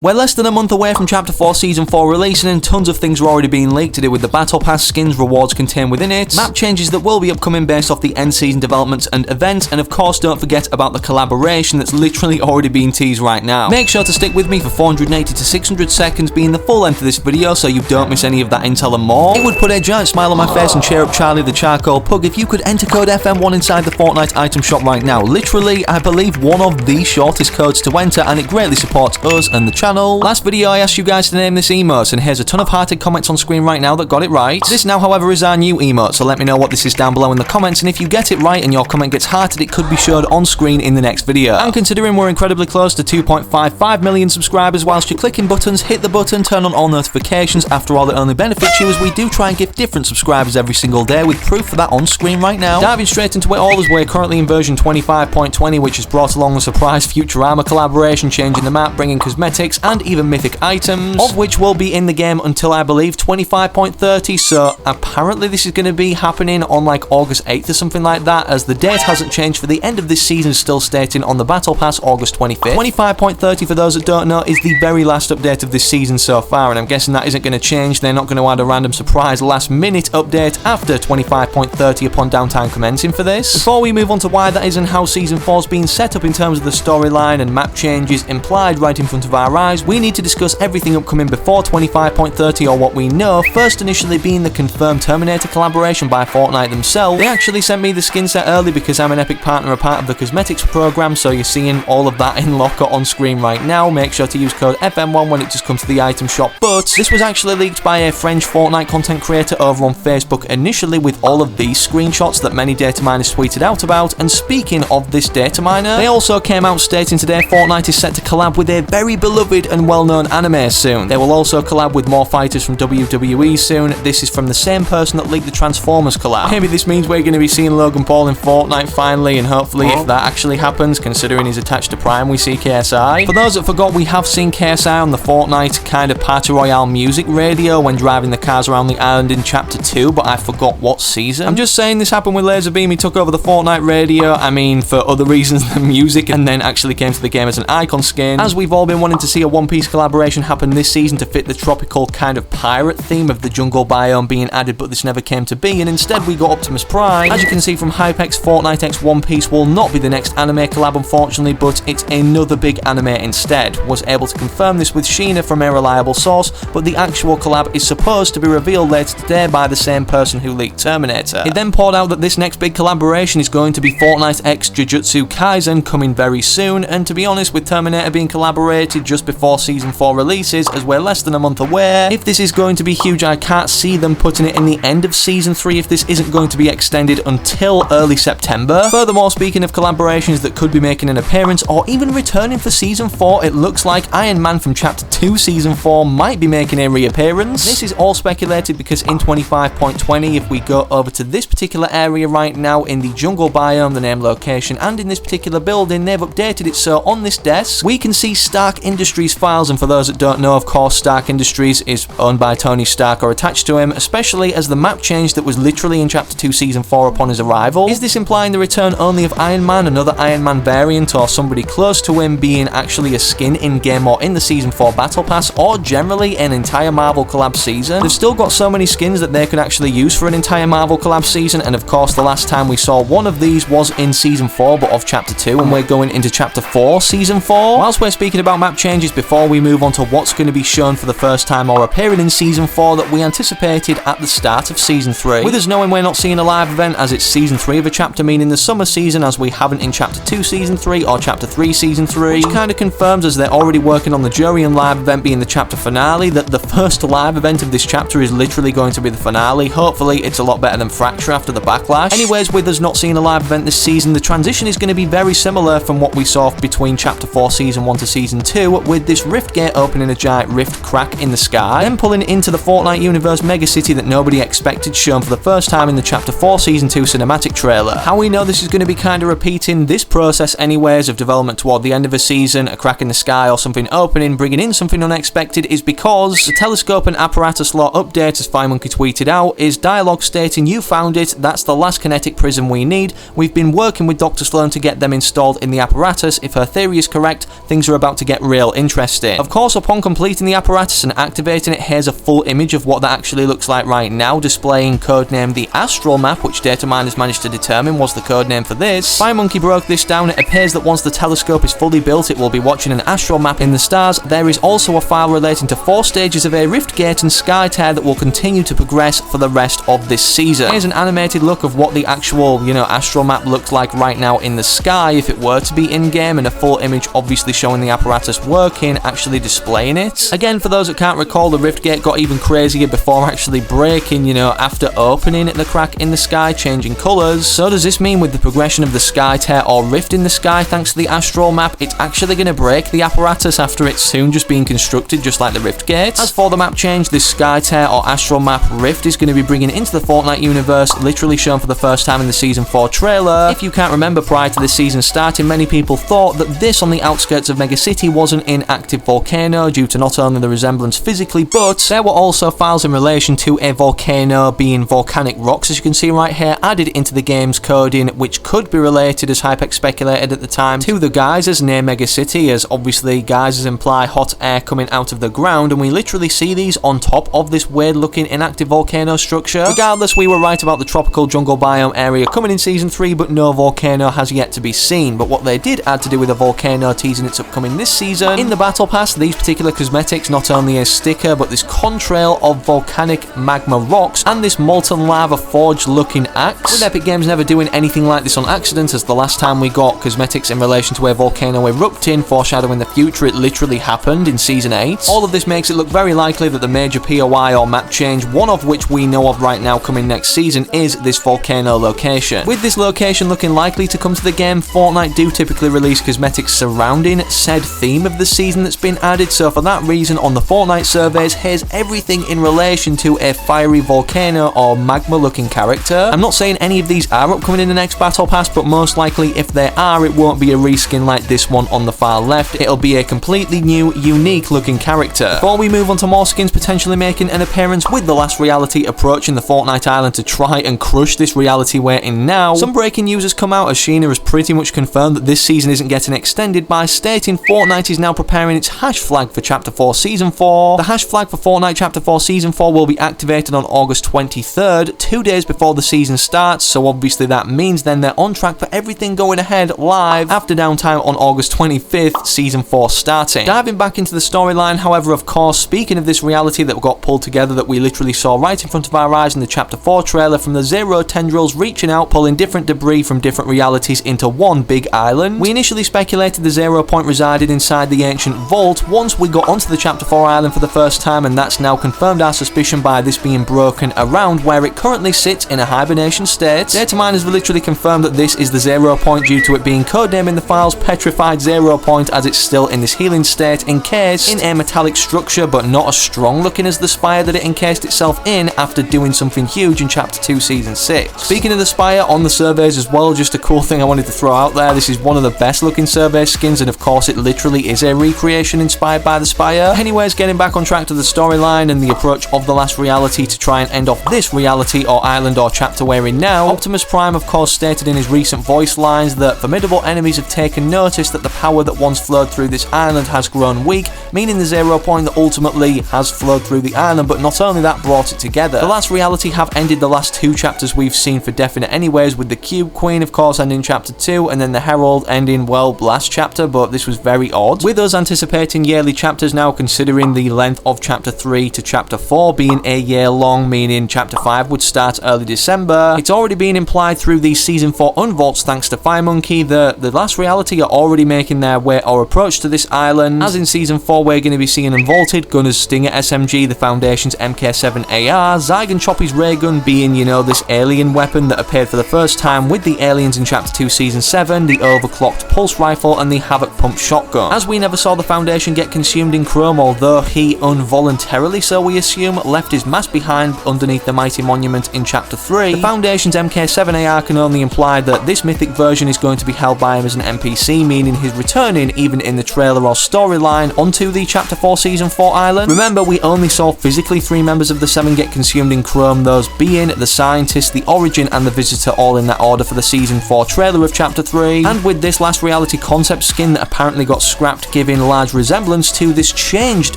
We're less than a month away from Chapter 4 Season 4 releasing, and tons of things are already being leaked to do with the Battle Pass, skins, rewards contained within it, map changes that will be upcoming based off the end season developments and events, and of course don't forget about the collaboration that's literally already being teased right now. Make sure to stick with me for 480 to 600 seconds being the full length of this video so you don't miss any of that intel and more. It would put a giant smile on my face and cheer up Charlie the Charcoal Pug if you could enter code FM1 inside the Fortnite item shop right now. Literally, I believe one of the shortest codes to enter, and it greatly supports us and the channel. Last video I asked you guys to name this emote, and here's a ton of hearted comments on screen right now that got it right. This now, however, is our new emote, so let me know what this is down below in the comments, and if you get it right and your comment gets hearted, it could be showed on screen in the next video. And considering we're incredibly close to 2.55 million subscribers, whilst you're clicking buttons, hit the button, turn on all notifications. After all, it only benefits you, as we do try and give different subscribers every single day, with proof for that on screen right now. Diving straight into it all, as we're currently in version 25.20, which has brought along a surprise Futurama collaboration, changing the map, bringing cosmetics and even mythic items, of which will be in the game until I believe 25.30, so apparently this is going to be happening on like August 8th or something like that, as the date hasn't changed for the end of this season, still stating on the Battle Pass August 25th. 25.30, for those that don't know, is the very last update of this season so far, and I'm guessing that isn't going to change. They're not going to add a random surprise last minute update after 25.30 upon downtime commencing for this. Before we move on to why that is and how Season 4 is being set up in terms of the storyline and map changes implied right in front of our eyes, we need to discuss everything upcoming before 25.30, or what we know, first initially being the confirmed Terminator collaboration by Fortnite themselves. They actually sent me the skin set early because I'm an Epic partner, a part of the cosmetics program, so you're seeing all of that in locker on screen right now. Make sure to use code FM1 when it just comes to the item shop, but this was actually leaked by a French Fortnite content creator over on Facebook initially, with all of these screenshots that many data miners tweeted out about. And speaking of this data miner, they also came out stating today Fortnite is set to collab with a very beloved and well-known anime soon. They will also collab with more fighters from WWE soon. This is from the same person that leaked the Transformers collab. Maybe this means we're going to be seeing Logan Paul in Fortnite finally, and hopefully if that actually happens, considering he's attached to Prime, we see KSI. For those that forgot, we have seen KSI on the Fortnite kind of Party Royale music radio when driving the cars around the island in Chapter 2, but I forgot what season. I'm just saying this happened with Laserbeam. He took over the Fortnite radio, I mean for other reasons than music, and then actually came to the game as an icon skin. As we've all been wanting to see a One Piece collaboration happen this season to fit the tropical kind of pirate theme of the jungle biome being added, but this never came to be, and instead we got Optimus Prime. As you can see from HypeX, Fortnite x One Piece will not be the next anime collab unfortunately, but it's another big anime instead. Was able to confirm this with Sheena from a reliable source, but the actual collab is supposed to be revealed later today by the same person who leaked Terminator. It then poured out that this next big collaboration is going to be Fortnite x Jujutsu Kaisen, coming very soon, and to be honest, with Terminator being collaborated just before Season 4 releases, as we're less than a month away, if this is going to be huge, I can't see them putting it in the end of Season 3 if this isn't going to be extended until early September. Furthermore, speaking of collaborations that could be making an appearance or even returning for Season 4, it looks like Iron Man from Chapter 2 Season 4 might be making a reappearance. This is all speculated because in 25.20, if we go over to this particular area right now in the jungle biome, the name, location, and in this particular building, they've updated it so on this desk we can see Stark Industries files. And for those that don't know, of course, Stark Industries is owned by Tony Stark or attached to him, especially as the map change that was literally in Chapter 2 Season 4 upon his arrival. Is this implying the return only of Iron Man, another Iron Man variant, or somebody close to him being actually a skin in-game or in the Season 4 Battle Pass, or generally an entire Marvel collab season? They've still got so many skins that they could actually use for an entire Marvel collab season, and of course the last time we saw one of these was in Season 4 but of Chapter 2, and we're going into Chapter 4 Season 4. Whilst we're speaking about map changes, before we move on to what's going to be shown for the first time or appearing in Season 4 that we anticipated at the start of Season 3, with us knowing we're not seeing a live event as it's Season 3 of a chapter, meaning the summer season, as we haven't in Chapter 2 Season 3 or Chapter 3 Season 3, which kind of confirms, as they're already working on the Jurian live event being the chapter finale, that the first live event of this chapter is literally going to be the finale. Hopefully it's a lot better than Fracture after the backlash. Anyways, with us not seeing a live event this season, the transition is going to be very similar from what we saw between Chapter 4 Season 1 to Season 2, with this rift gate opening a giant rift crack in the sky, then pulling into the Fortnite universe mega city that nobody expected, shown for the first time in the Chapter 4 Season 2 cinematic trailer. How we know this is going to be kind of repeating this process anyways of development toward the end of a season, a crack in the sky or something opening, bringing in some something unexpected is because the telescope and apparatus lore update, as FireMonkey tweeted out, is dialogue stating, "You found it, that's the last kinetic prism we need. We've been working with Dr. Sloan to get them installed in the apparatus. If her theory is correct, things are about to get real interesting." Of course, upon completing the apparatus and activating it, here's a full image of what that actually looks like right now, displaying codename the Astral map, which data miners managed to determine was the codename for this. FireMonkey broke this down. It appears that once the telescope is fully built, it will be watching an astral map in the stars. There is also a file relating to 4 stages of a rift gate and sky tear that will continue to progress for the rest of this season. Here's an animated look of what the actual, astral map looks like right now in the sky if it were to be in-game, and a full image obviously showing the apparatus working, actually displaying it. Again, for those that can't recall, the rift gate got even crazier before actually breaking, after opening the crack in the sky, changing colours. So does this mean with the progression of the sky tear or rift in the sky thanks to the astral map, it's actually going to break the apparatus after it's soon just being constructed, just like the rift gate? As for the map change, this sky tear or astral map rift is going to be bringing into the Fortnite universe, literally shown for the first time in the Season 4 trailer. If you can't remember, prior to this season starting, many people thought that this on the outskirts of Mega City was an inactive volcano due to not only the resemblance physically, but there were also files in relation to a volcano being volcanic rocks, as you can see right here, added into the game's coding, which could be related, as Hypex speculated at the time, to the geysers near Mega City, as obviously geysers imply hot air coming out of the ground, and we literally see these on top of this weird looking inactive volcano structure. Regardless, we were right about the tropical jungle biome area coming in Season 3, but no volcano has yet to be seen. But what they did add to do with a volcano teasing its upcoming this season, in the battle pass, these particular cosmetics, not only a sticker, but this contrail of volcanic magma rocks and this molten lava forged looking axe. With Epic Games never doing anything like this on accident, as the last time we got cosmetics in relation to a volcano erupting, foreshadowing the future, it literally happened in Season 8. All of this makes it look very likely that the major POI or map change, one of which we know of right now coming next season, is this volcano location. With this location looking likely to come to the game, Fortnite do typically release cosmetics surrounding said theme of the season that's been added, so for that reason on the Fortnite surveys, here's everything in relation to a fiery volcano or magma looking character. I'm not saying any of these are upcoming in the next battle pass, but most likely if they are, it won't be a reskin like this one on the far left. It'll be a completely new, unique looking character. Before we move on to more skins potentially making an appearance, with the last reality approaching the Fortnite island to try and crush this reality we're in now, some breaking news has come out as Sheena has pretty much confirmed that this season isn't getting extended by stating Fortnite is now preparing its hash flag for Chapter 4 Season 4. The hash flag for Fortnite Chapter 4 Season 4 will be activated on August 23rd, 2 days before the season starts, so obviously that means then they're on track for everything going ahead live after downtime on August 25th, Season 4 starting. Diving back into the storyline, however, of course, speaking of this reality that got pulled together that we literally saw right in front of our eyes in the Chapter 4 trailer, from the Zero tendrils reaching out, pulling different debris from different realities into one big island. We initially speculated the Zero point resided inside the ancient vault once we got onto the Chapter 4 island for the first time, and that's now confirmed our suspicion by this being broken around where it currently sits in a hibernation state. Data miners have literally confirmed that this is the Zero point due to it being codenamed in the files Petrified Zero point, as it's still in this healing state, encased in a metallic structure, but not as strong looking as the spire that it encased itself in after doing something huge in Chapter 2 Season 6. Speaking of the spire, on the surveys as well, just a cool thing I wanted to throw out there, this is one of the best looking survey skins, and of course it literally is a recreation inspired by the spire. Anyways, getting back on track to the storyline and the approach of the last reality to try and end off this reality or island or chapter we're in now, Optimus Prime of course stated in his recent voice lines that formidable enemies have taken notice that the power that once flowed through this island has grown weak, meaning the Zero point that ultimately has flowed through the island, but not only that, brought it together. The last reality have ended the last 2 chapters we've seen for definite anyways, with the Cube Queen of course ending Chapter 2 and then the Herald ending, well, last chapter, but this was very odd. With us anticipating yearly chapters now, considering the length of Chapter 3 to Chapter 4 being a year long, meaning Chapter 5 would start early December, it's already been implied through these Season 4 unvaults thanks to FireMonkey that the last reality are already making their way or approach to this island, as in Season 4 we're going to be seeing unvaulted Gunner's Stinger SMG, the Foundation's MK7 AR, Zyg and Choppy's ray gun being, this alien weapon that appeared for the first time with the aliens in Chapter 2 Season 7, the overclocked pulse rifle and the Havoc pump shotgun. As we never saw the Foundation get consumed in Chrome, although he involuntarily, so we assume, left his mask behind underneath the mighty monument in Chapter 3, the Foundation's MK7 AR can only imply that this mythic version is going to be held by him as an NPC, meaning he's returning even in the trailer or storyline onto onto the Chapter 4 Season 4 island. Remember, we only saw physically 3 members of the 7 get consumed in chrome, those being the Scientist, the Origin, and the Visitor, all in that order for the Season 4 trailer of Chapter 3. And with this last reality concept skin that apparently got scrapped, giving large resemblance to this changed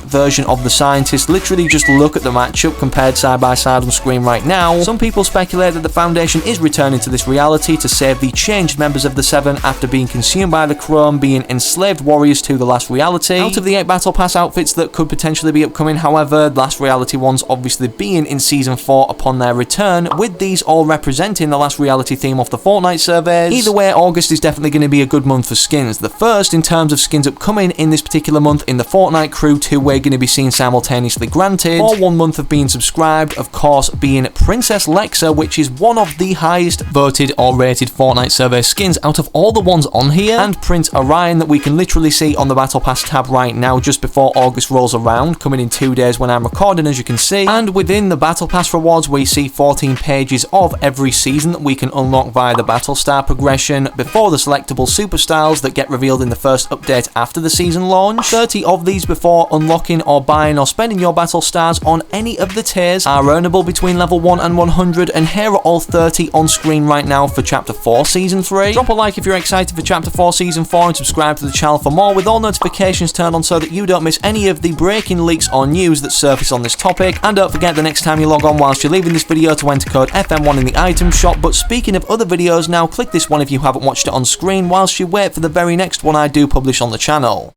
version of the Scientist, literally just look at the matchup compared side by side on screen right now. Some people speculate that the Foundation is returning to this reality to save the changed members of the 7 after being consumed by the chrome, being enslaved warriors to the last reality. Out of the 8 Battle Pass outfits that could potentially be upcoming, however, the last reality ones obviously being in Season 4 upon their return, with these all representing the last reality theme of the Fortnite surveys. Either way, August is definitely going to be a good month for skins. The first in terms of skins upcoming in this particular month in the Fortnite crew, 2 we're going to be seeing simultaneously granted for 1 month of being subscribed, of course being Princess Lexa, which is one of the highest voted or rated Fortnite survey skins out of all the ones on here, and Prince Orion that we can literally see on the Battle Pass tab right now just before August rolls around, coming in 2 days when I'm recording, as you can see. And within the Battle Pass rewards, we see 14 pages of every season that we can unlock via the Battle Star progression before the selectable super styles that get revealed in the first update after the season launch. 30 of these before unlocking or buying or spending your Battle Stars on any of the tiers are earnable between level 1 and 100, and here are all 30 on screen right now for Chapter 4 Season 3. Drop a like if you're excited for Chapter 4 Season 4 and subscribe to the channel for more, with all notifications turned on so that you don't miss any of the breaking leaks or news that surface on this topic. And don't forget, the next time you log on whilst you're leaving this video, to enter code FM1 in the item shop. But speaking of other videos now, click this one if you haven't watched it on screen whilst you wait for the very next one I do publish on the channel.